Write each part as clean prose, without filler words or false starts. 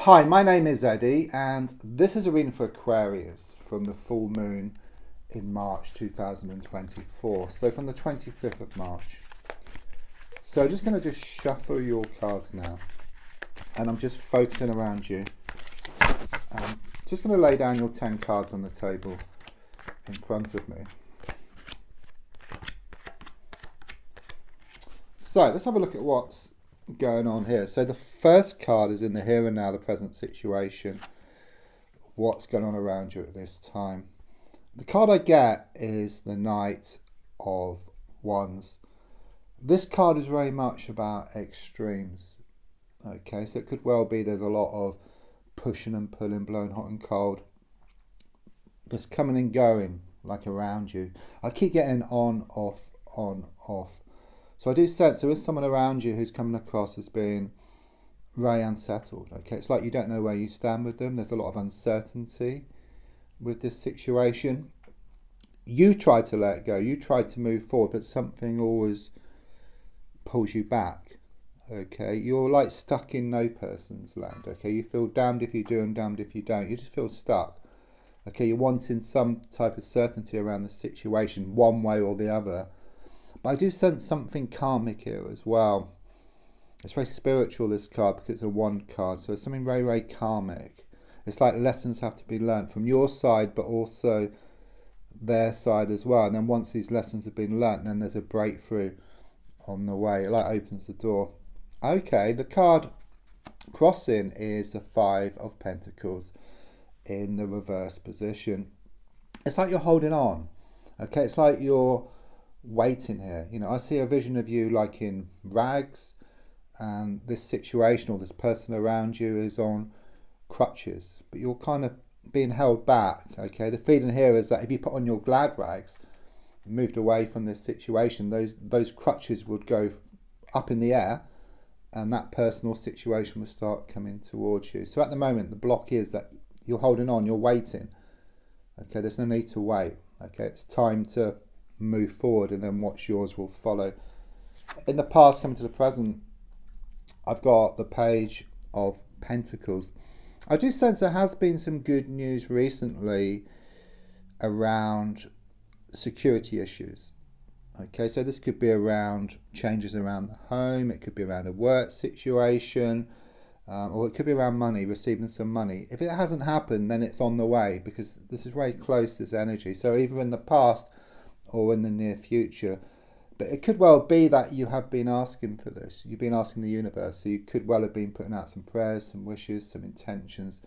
Hi, my name is Eddie, and this is a reading for Aquarius from the full moon in March 2024. So from the 25th of March. So just going to shuffle your cards now, and I'm just focusing around you. Just going to lay down your 10 cards on the table in front of me. So let's have a look at what's going on here. So the first card is in the here and now, the present situation. What's going on around you at this time? The card I get is the Knight of Wands. This card is very much about extremes. Okay, so it could well be there's a lot of pushing and pulling, blowing hot and cold. There's coming and going, like around you. I keep getting on, off, on, off. So I do sense there is someone around you who's coming across as being very unsettled. Okay, it's like you don't know where you stand with them. There's a lot of uncertainty with this situation. You try to let it go. You try to move forward, but something always pulls you back. Okay, you're like stuck in no person's land. Okay, you feel damned if you do and damned if you don't. You just feel stuck. Okay, you're wanting some type of certainty around the situation, one way or the other. But I do sense something karmic here as well. It's very spiritual, this card, because it's a wand card. So it's something very, very karmic. It's like lessons have to be learned from your side, but also their side as well. And then once these lessons have been learnt, then there's a breakthrough on the way. It like opens the door. Okay, the card crossing is the Five of Pentacles in the reverse position. It's like you're holding on. Okay, it's like you're waiting here. You know, I see a vision of you like in rags, and this situation or this person around you is on crutches, but you're kind of being held back. Okay, the feeling here is that if you put on your glad rags, moved away from this situation, those crutches would go up in the air, and that person or situation will start coming towards you. So at the moment, the block is that you're holding on, you're waiting. Okay, there's no need to wait. Okay, it's time to move forward, and then what's yours will follow. In the past, coming to the present, I've got the Page of Pentacles. I do sense there has been some good news recently around security issues. Okay, so this could be around changes around the home, it could be around a work situation, or it could be around money, receiving some money. If it hasn't happened, then it's on the way, because this is very close, this energy. So either in the past or in the near future. But it could well be that you have been asking for this. You've been asking the universe. So you could well have been putting out some prayers, some wishes, some intentions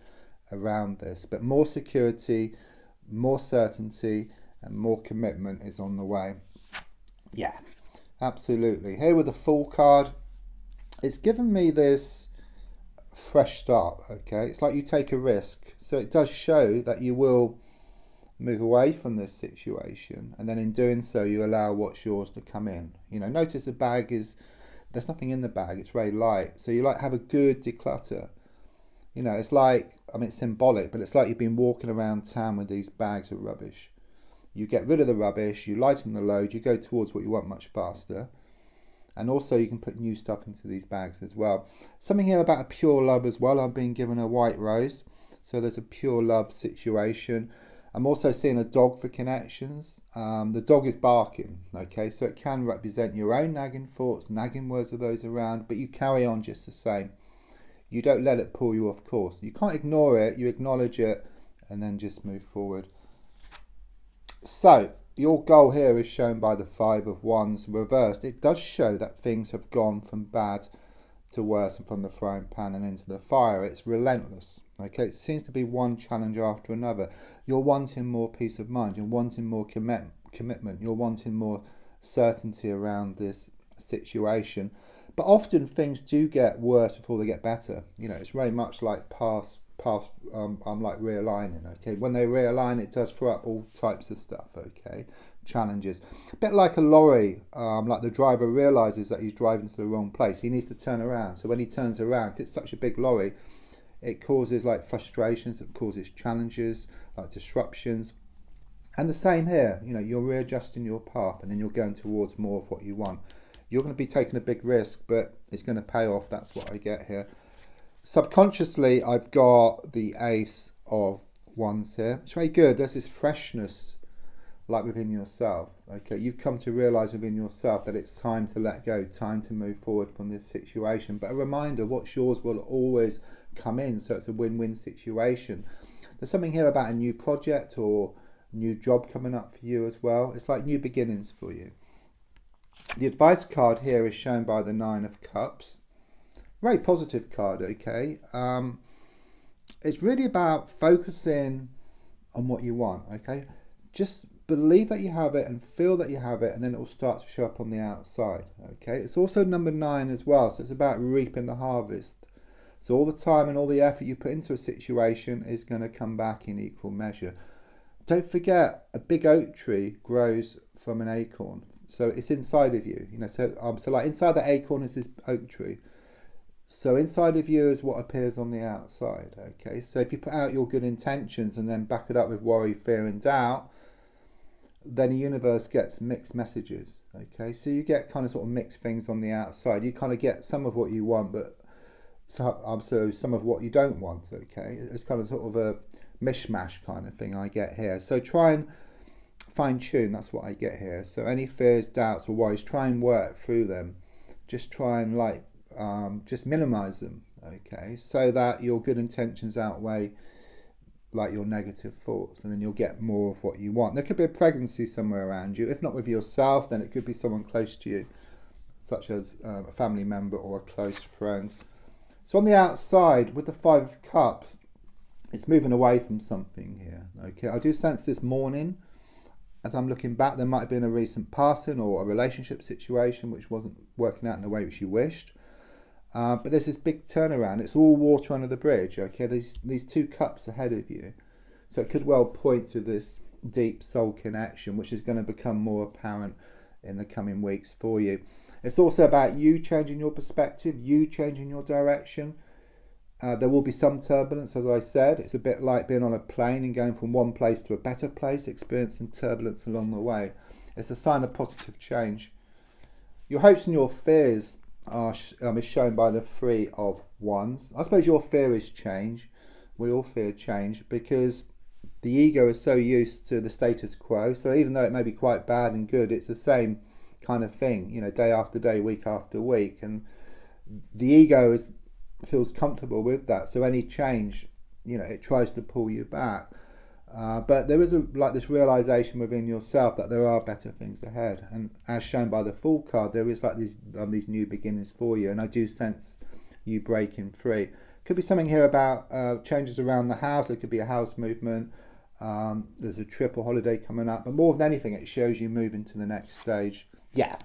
around this. But more security, more certainty, and more commitment is on the way. Yeah, absolutely. Here with the Fool card, it's given me this fresh start. Okay, it's like you take a risk. So it does show that you will move away from this situation, and then in doing so you allow what's yours to come in. You know, notice the bag is, there's nothing in the bag, it's very light. So you like have a good declutter. You know, it's like, I mean, it's symbolic, but it's like you've been walking around town with these bags of rubbish. You get rid of the rubbish, you lighten the load, you go towards what you want much faster. And also you can put new stuff into these bags as well. Something here about a pure love as well. I've been given a white rose, so there's a pure love situation. I'm also seeing a dog for connections. The dog is barking, okay, so it can represent your own nagging thoughts, nagging words of those around, but you carry on just the same. You don't let it pull you off course. You can't ignore it, you acknowledge it, and then just move forward. So, your goal here is shown by the Five of Wands reversed. It does show that things have gone from bad to worse, and from the frying pan and into the fire. It's relentless. Okay, it seems to be one challenge after another. You're wanting more peace of mind. You're wanting more commitment. You're wanting more certainty around this situation. But often things do get worse before they get better. You know, it's very much like past. I'm like realigning. Okay, when they realign, it does throw up all types of stuff. Okay, challenges. A bit like a lorry. Like the driver realizes that he's driving to the wrong place. He needs to turn around. So when he turns around, 'cause it's such a big lorry, it causes like frustrations, it causes challenges, like disruptions. And the same here, you know, you're readjusting your path, and then you're going towards more of what you want. You're going to be taking a big risk, but it's going to pay off. That's what I get here. Subconsciously, I've got the Ace of Wands here. It's very good. There's this freshness, like within yourself. Okay, you've come to realize within yourself that it's time to let go, time to move forward from this situation. But a reminder, what's yours will always come in, so it's a win-win situation. There's something here about a new project or new job coming up for you as well. It's like new beginnings for you. The advice card here is shown by the Nine of Cups. Very positive card, okay? It's really about focusing on what you want, okay? Just believe that you have it and feel that you have it, and then it will start to show up on the outside, okay? It's also number 9 as well, so it's about reaping the harvest. So all the time and all the effort you put into a situation is going to come back in equal measure. Don't forget, a big oak tree grows from an acorn. So it's inside of you, you know. So like inside the acorn is this oak tree. So inside of you is what appears on the outside, okay? So if you put out your good intentions and then back it up with worry, fear and doubt, then the universe gets mixed messages, okay? So you get kind of sort of mixed things on the outside. You kind of get some of what you want, but so some of what you don't want, okay? It's kind of sort of a mishmash kind of thing I get here. So try and fine tune, that's what I get here. So any fears, doubts or worries, try and work through them. Just try and just minimize them, okay, so that your good intentions outweigh like your negative thoughts, and then you'll get more of what you want. There could be a pregnancy somewhere around you. If not with yourself, then it could be someone close to you, such as a family member or a close friend. So on the outside with the 5 of Cups, it's moving away from something here, okay? I do sense this morning, as I'm looking back, there might have been a recent passing or a relationship situation which wasn't working out in the way which you wished. But there's this big turnaround. It's all water under the bridge, okay? These 2 cups ahead of you. So it could well point to this deep soul connection, which is going to become more apparent in the coming weeks for you. It's also about you changing your perspective, you changing your direction. There will be some turbulence, as I said. It's a bit like being on a plane and going from one place to a better place, experiencing turbulence along the way. It's a sign of positive change. Your hopes and your fears is shown by the 3 of Wands. I suppose your fear is change. We all fear change because the ego is so used to the status quo. So even though it may be quite bad and good, it's the same kind of thing, you know, day after day, week after week. And the ego feels comfortable with that. So any change, you know, it tries to pull you back. But there is this realization within yourself that there are better things ahead, and as shown by the Fool card, there is like these new beginnings for you, and I do sense you breaking free. Could be something here about changes around the house. There could be a house movement. There's a trip or holiday coming up, but more than anything, it shows you moving to the next stage. Yeah,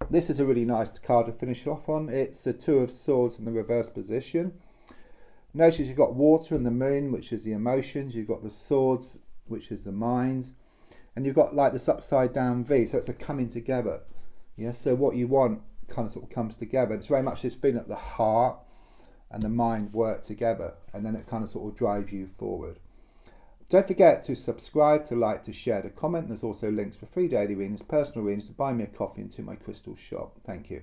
this is a really nice card to finish off on. It's a 2 of Swords in the reverse position. Notice you've got water and the moon, which is the emotions. You've got the swords, which is the mind. And you've got like this upside down V. So it's a coming together. Yeah. So what you want kind of sort of comes together. It's very much this feeling that the heart and the mind work together. And then it kind of sort of drives you forward. Don't forget to subscribe, to like, to share, to comment. There's also links for free daily readings, personal readings, to buy me a coffee and to my crystal shop. Thank you.